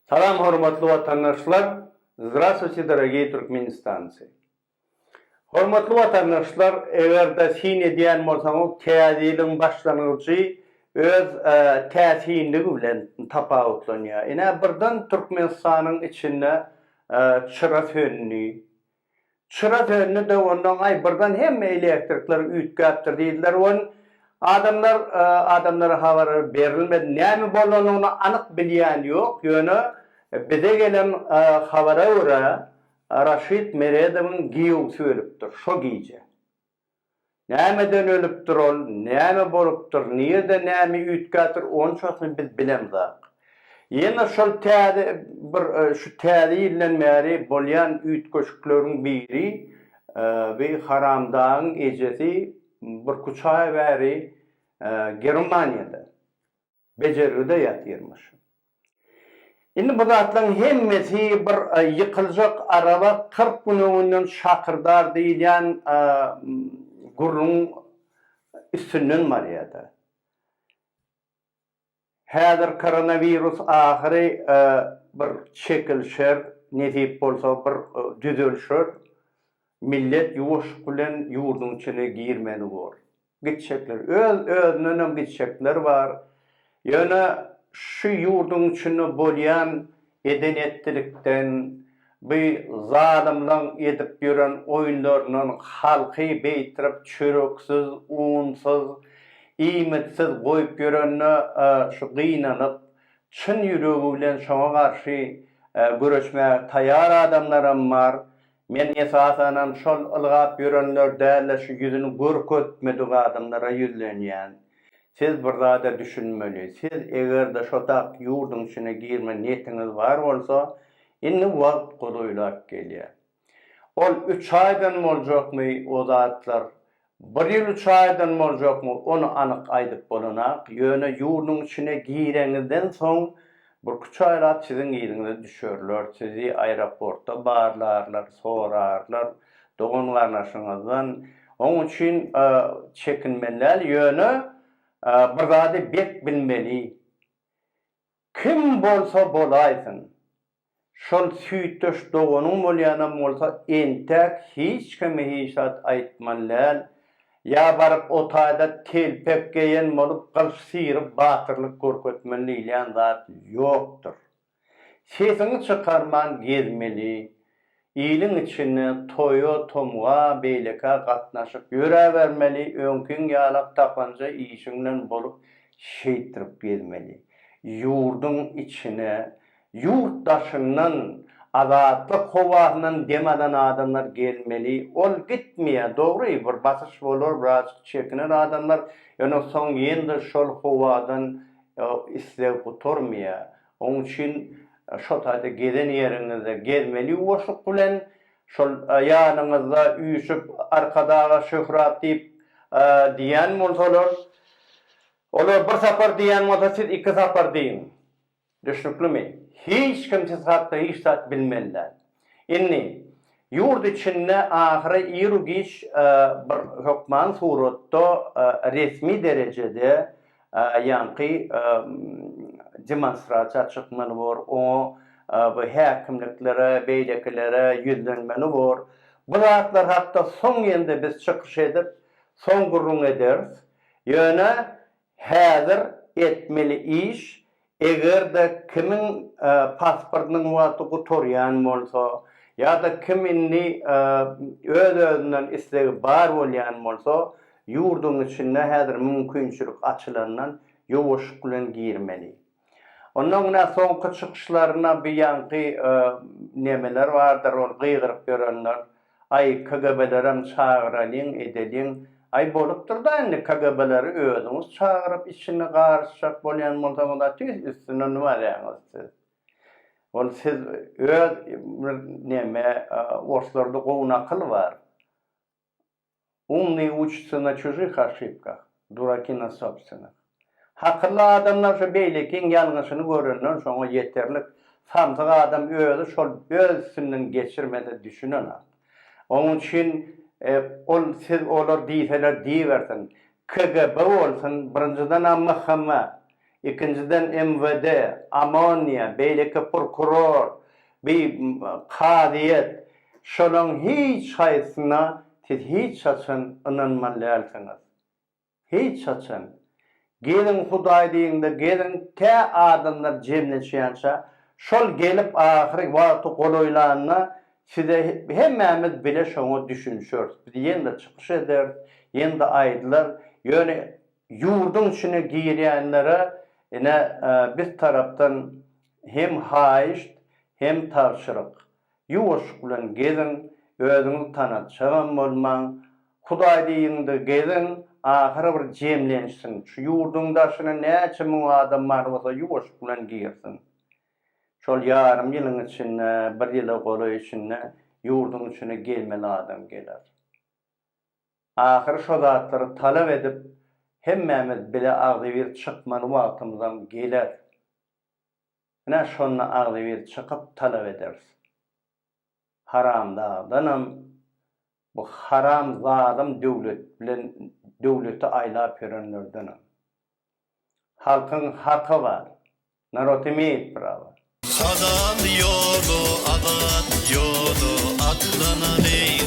Salam hormatly vatandaşlar. Здравствуйте, дорогие туркменистанцы. Hormatly vatandaşlar, eger de sine diýen bolsaňyz, täzeliň başlangyjy öz täsirligi bilen tapawutlanýar. Ene birden Turkmenistanyň içinde çıra sönni. Çıra sönni de ondan ay birden hemme elektrikler ütgäpdir diýdiler. On adamlara habar berilmedi. Näme bolanyny anyk bilýän ýok. Ýöne bize gelen habara göre Raşid Meredowyň Giýewisi ölüpdir. Şo giýje. Nämeden ölüpdir ol, näme bolupdyr, nerede näme ütgäpdir, onu şoňy biz bilemzak. Ýene şol täze bir şu täze ýyldan bäri bolýan ütgeşikleriň biri we Haramdagyň Ejesi bir kuçağa bäri Germaniýada bejeride ýatyrmış. Indi bu zatlaryň hemmesi bir ýykyljak araba 40 gün öňünden şakyrdar diýilen gurrun üstünden marýada. Häzir koronavirus ahyry bir çekilşer, netip bolsa bir düzelşer. Millet ýuwaş bilen ýurdun içine girmeli bor. Gitşekler, özünden gitşekler var. Ýöne şu ýurdun içinde bolýan edenetlikden, bu zalimlaň edip ýören oýunlarynyň halky beýtirip çöreksiz, unsyz, iýmetsiz goýup ýörenne şu gynanyp, çyn ýüregi bilen şoňa garşy göreşmäge taýýar adamlaram bar. Men esasanan şol ılgap ýörenler däle şu ýüzüni görkezmedik adamlara ýüzlenýän. Siz bir zada düşünmeli. Siz eger de şotak ýurdun içine girme niyetiniz var bolsa, indi wagt goýulap gelýär. Ol 3 aýdan boljakmy o zatlar? 1 ýyl 3 aýdan boljakmy? Onu anyk aýdyp bolanak. Ýöne ýurdun içine gireňizden soň bir kuçaýlap siziň ýeriňize düşerler. Sizi aeroportda barlarlar, sorarlar, doganlarnaşyňyzdan. Onuň üçin çekinmeler ýöne bir zady bek bilmeli. Kim bolsa bolaýsyn. Şol süýtüş doganyň bolýanam bolsa entek hiç kime hiç zat aýtmanlar. Ya baryp otaýda telpek geýen bolup gylş syryp batyrlyk görkezmeli ýan zat ýokdur. Sesini çykarman gezmeli. Ýylyň içine toýa tomga beýleka gatnaşyp ýöre bermeli, öňküň ýalak tapanja işiňden bolup şeýtirip gezmeli. Ýurdun içine, ýurtdaşynyň azatlyk howasynyň demeden adamlar gelmeli. Ol gitmeýär, dogry bir basyş bolar, biraz çekinen adamlar, ýöne soň ýende şol howadan isleg guturmaýar. Onuň üçin şo taýda geden ýeriňizde gezmeli woşuk bilen şol ýanyňyzda üýüşüp arkadaga şöhrat diýip diýen bolsalar, olar bir sapar diýen bolsa siz 2 sapar diýin. Düşnüklimi? Hiç kim siz hakda hiç zat bilmeliler. Indi ýurt içinde ahyry ýürgiş bir hökman suratda resmi derejede ýanky demonstrasiýa çykmaly bor. O bu häkimliklere, beýleklere ýüzlenmeli bor. Bu zatlar hakda soň ýende biz çykyş edip soň gurrun ederiz. Ýöne häzir etmeli iş eger de kimin pasportynyň wagty guturýan bolsa, ýa-da kimini öz-özünden islegi bar bolýan bolsa, ýurdun içinde häzir mümkinçilik açylandan ýowaşyk bilen girmeli. Ondan soňky çykyşlaryna bir ýanky nemeler bardyr, ol gyýgyryp görenler. Ay KGB'lerim çağıralyň, edeliň. Ay bolupdyr da indi KGB'leri özüňiz çağıryp içine garşak bolýan bolsa tüs üstüne nima diýäňiz siz? Ol siz öz neme orslarda gowun akyl bar. Умный учится на чужих ошибках, дураки на собственных. Hakylly adamlar şu beýlekiň ýalňyşyny görenler şoňa ýeterlik. Samsyk adam özü şol öz üstünden geçirmede düşünen. Onuň üçin ol siz olar diýseler diýersin. KGB bolsun, birinjiden amma ikinciden MVD, amoniya, beyleki prokuror, bir kadiyet, şolun hiç haysına hiç açın inanmalısınız. Hiç açın. Gelin Hudaý diýende, gelin te adamlar jemleşýänçä, şol gelip ahiri wagty goloýlanyna size hemmemiz bile şoňa düşünşür. Biz ýende çykyş eder, ýende aýdylar, ýöne ýurduň içine girýänlere bir tarapdan hem haýyş hem tavşyryk. Ýuwaş bilen gelin, özüňizi tanatçan bolmaň, Hudaý diýende gelin, ahire bir jemlenişsin. Şu ýurduň daşyna näçe müň adamlar bolsa ýuwaş bilen girsin. Şol yarım ýylyň içinde, bir ýyla goly içinde ýurduň içine gelmeli adam geler. Ahir şo zatlary talap edip hemmemiz bile agdyr çykmaly wagtymyzdan geler. Näme şonu agdyr çykyp talap ederiz. Haramdagyňam bu haram zadym döwlet bilen döwleti aýlap berenlerden. Halkyň haky bar. Narod emeýet prawa. Adam yolu, adat yolu, atlanaly